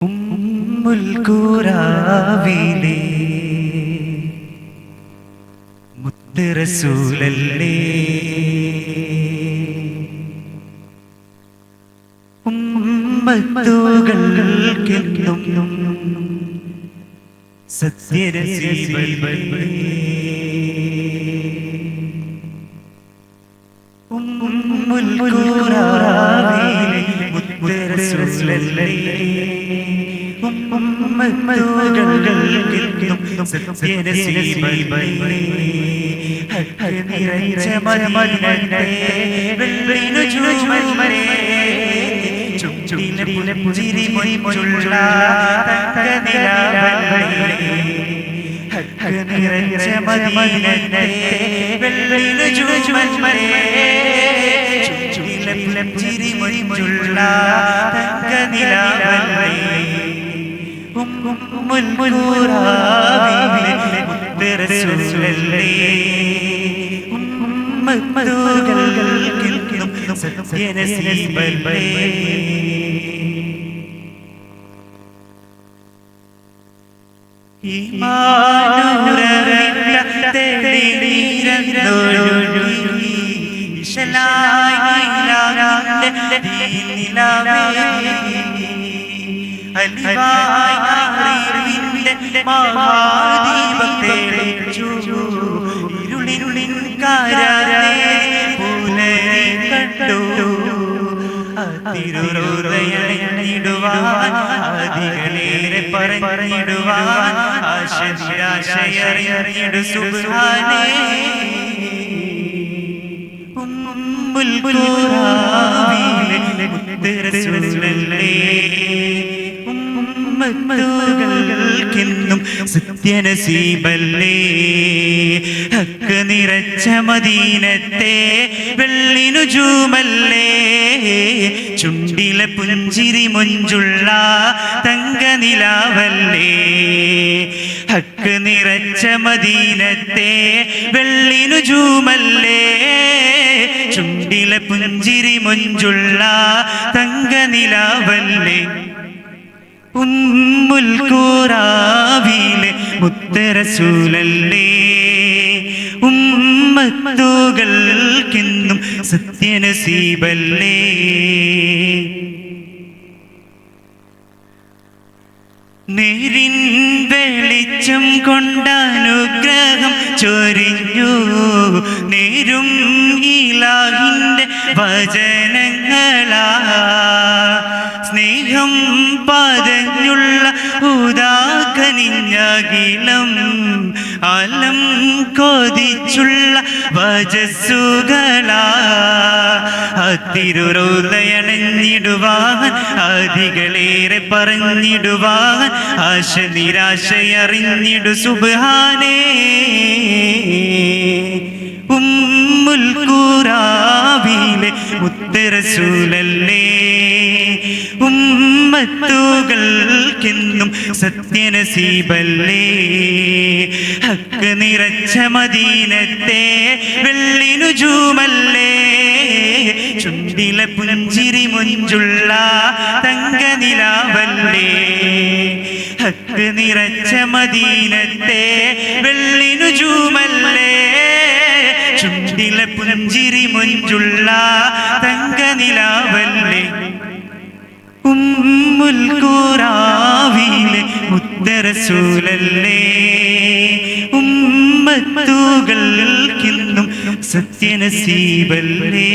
ഉമ്മുൽ ഖുറാവിലെ മുത്ത് റസൂലല്ലേ, ഉമ്മത്തുകൾക്കെന്നും സത്യനസീബല്ലേ, ഉമ്മുൽ ഖുറാവിലെ മുത്ത് റസൂലല്ലേ, ഉമ്മത്തുകൾക്കെന്നും സത്യനസീബല്ലേ, ഹക്ക് നിറച്ച മദീനത്തെ വെള്ളിനു ചുമരെ ചുണ്ടിലെ പുഞ്ചിരി മൊയ്മുള്ള തങ്കനിലാവല്ലേ, ഹക്ക് നിറച്ച മദീനത്തെ വെള്ളിനു ചുമരെ ചുണ്ടിലെ പുഞ്ചിരി മൊയ്മുള്ള തങ്കനിലാവല്ലേ, ഉമ്മുൽ ഖുറാവിലെ മുത്ത് റസൂലല്ലേ, ഉമ്മത്തുകൾക്കെന്നും സത്യനസീബല്ലേ. ഈമാനുറവില്ല തേടിയിരുന്നൊഴുകി ഇശലായിലാവിന്റെ ദീനിലാവേ, അലിവായിറിവിന്റെ മഹാദീപം തെളിച്ചു ഇരുളിരുളിൻ കാരാരേ പുലരി കണ്ടു, അതിരുഹൃദയണിടുവാൻ ആദികളേറെ പറഞ്ഞിടുവാൻ ആശനിരാശയറിഞ്ഞിടു സുബ്ഹാനേ, ഉമ്മുൽ ഖുറാവിലെ മുത്ത് റസൂലല്ലേ, ഉമ്മത്തുകൾക്കെന്നും സത്യനസീബല്ലേ, ഹക്ക് നിറച്ച മദീനത്തെ വെള്ളിനു ജൂമല്ലേ, ചുണ്ടിലെ പുഞ്ചിരി മൊഞ്ചുള്ള തങ്കനിലാവല്ലേ, ഹക്ക് നിറച്ച മദീനത്തെ വെള്ളിനു ജൂമല്ലേ, ചുണ്ടിലെ പുഞ്ചിരി മൊഞ്ചുള്ള തങ്കനിലാവല്ലേ, ഉമ്മുൽ ഖുറാവിലെ മുത്ത് റസൂലല്ലേ, ഉമ്മത്തുകൾക്കെന്നും സത്യനസീബല്ലേ. നേരിൻ വെളിച്ചം കൊണ്ടനുഗ്രഹം ചൊരിഞ്ഞു, നേരും ഇലാഹിന്റെ വചനങ്ങളാ, സ്നേഹം പതഞ്ഞുള്ള ഉദാകനിഞ്ഞകിലം അലം കൊതിച്ചുള്ള വജസ്സുകളാ, അതിരുഹൃദയണിടുവാൻ ആദികളേറെ പറഞ്ഞിടുവാൻ ആശ നിരാശയറിഞ്ഞിടു സുബ്ഹാനേ, ഉമ്മുൽ ഖുറാവിലെ മുത്ത് റസൂലല്ലേ, ഉമ്മത്തുകൾക്കെന്നും സത്യനസീബല്ലേ, ഹക്ക് നിറച്ച മദീനത്തെ വെള്ളിനു ജൂമല്ലേ, ചുണ്ടിലെ പുഞ്ചിരി മൊഞ്ചുള്ള തങ്കനിലാവല്ലേ, ഹക്ക് നിറച്ച മദീനത്തെ വെള്ളിനു ജൂമല്ലേ, ചുണ്ടിലെ പുഞ്ചിരി മൊഞ്ചുള്ള തങ്കനിലാവല്ലേ, ഉമ്മുൽ ഖുറാവിലെ മുത്ത് റസൂലല്ലേ, ഉമ്മത്തുകൾക്കെന്നും സത്യനസീബല്ലേ.